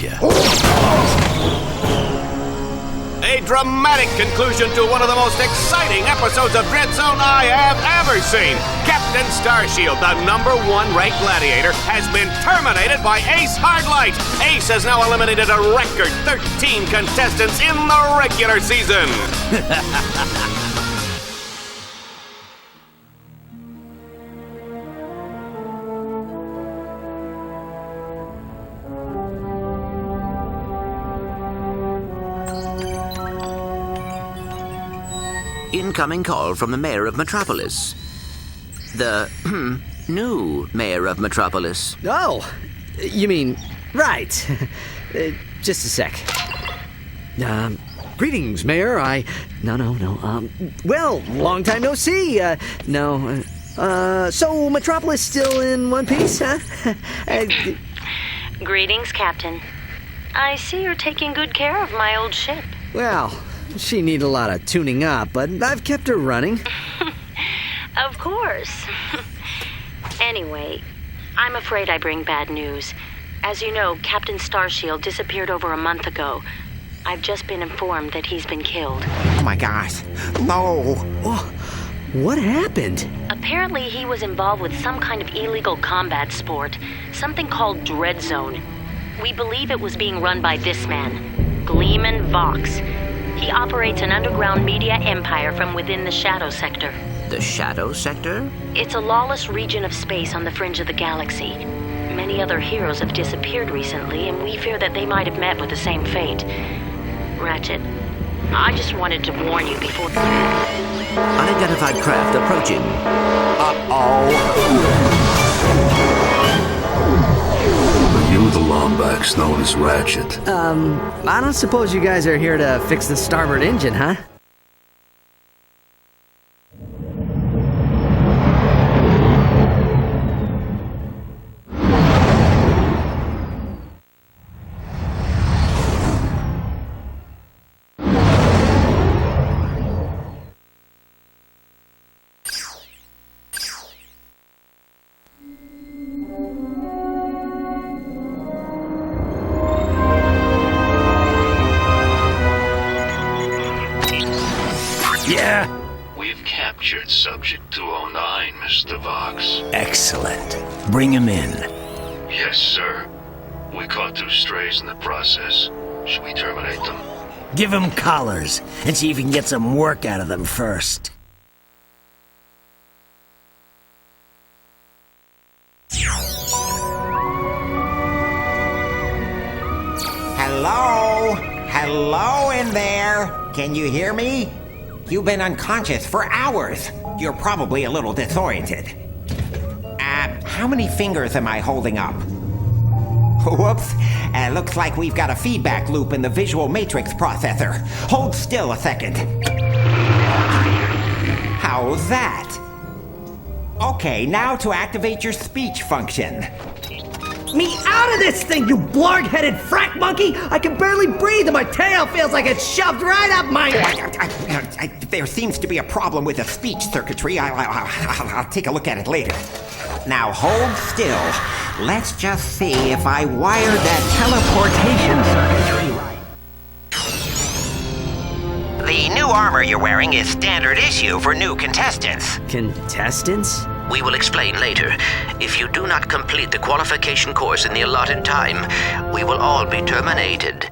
you. A dramatic conclusion to one of the most exciting episodes of Dread Zone I have ever seen. Captain Starshield, the #1 ranked gladiator, has been terminated by Ace Hardlight. Ace has now eliminated a record 13 contestants in the regular season. Incoming call from the mayor of Metropolis. The new mayor of Metropolis. Oh, you mean, right. Just a sec. Greetings, Mayor. No. Well, long time no see. No. So Metropolis still in one piece, huh? Greetings, Captain. I see you're taking good care of my old ship. Well, she needs a lot of tuning up, but I've kept her running. Of course. Anyway, I'm afraid I bring bad news. As you know, Captain Starshield disappeared over a month ago. I've just been informed that he's been killed. Oh my gosh. No. Oh, what happened? Apparently he was involved with some kind of illegal combat sport, something called Dread Zone. We believe it was being run by this man, Gleeman Vox. He operates an underground media empire from within the Shadow Sector. The Shadow Sector? It's a lawless region of space on the fringe of the galaxy. Many other heroes have disappeared recently, and we fear that they might have met with the same fate. Ratchet, I just wanted to warn you before... Unidentified craft approaching. Are you the Lombax known as Ratchet? I don't suppose you guys are here to fix the starboard engine, huh? Yeah? We've captured Subject 209, Mr. Vox. Excellent. Bring him in. Yes, sir. We caught 2 strays in the process. Should we terminate them? Give him collars and see if you can get some work out of them first. Hello? Hello in there? Can you hear me? You've been unconscious for hours. You're probably a little disoriented. How many fingers am I holding up? Whoops. Looks like we've got a feedback loop in the visual matrix processor. Hold still a second. How's that? Okay, now to activate your speech function. Me out of this thing, you blarg-headed frack monkey! I can barely breathe and my tail feels like it's shoved right up my... There seems to be a problem with the speech circuitry. I'll take a look at it later. Now hold still. Let's just see if I wired that teleportation circuitry right. The new armor you're wearing is standard issue for new contestants. Contestants? We will explain later. If you do not complete the qualification course in the allotted time, we will all be terminated.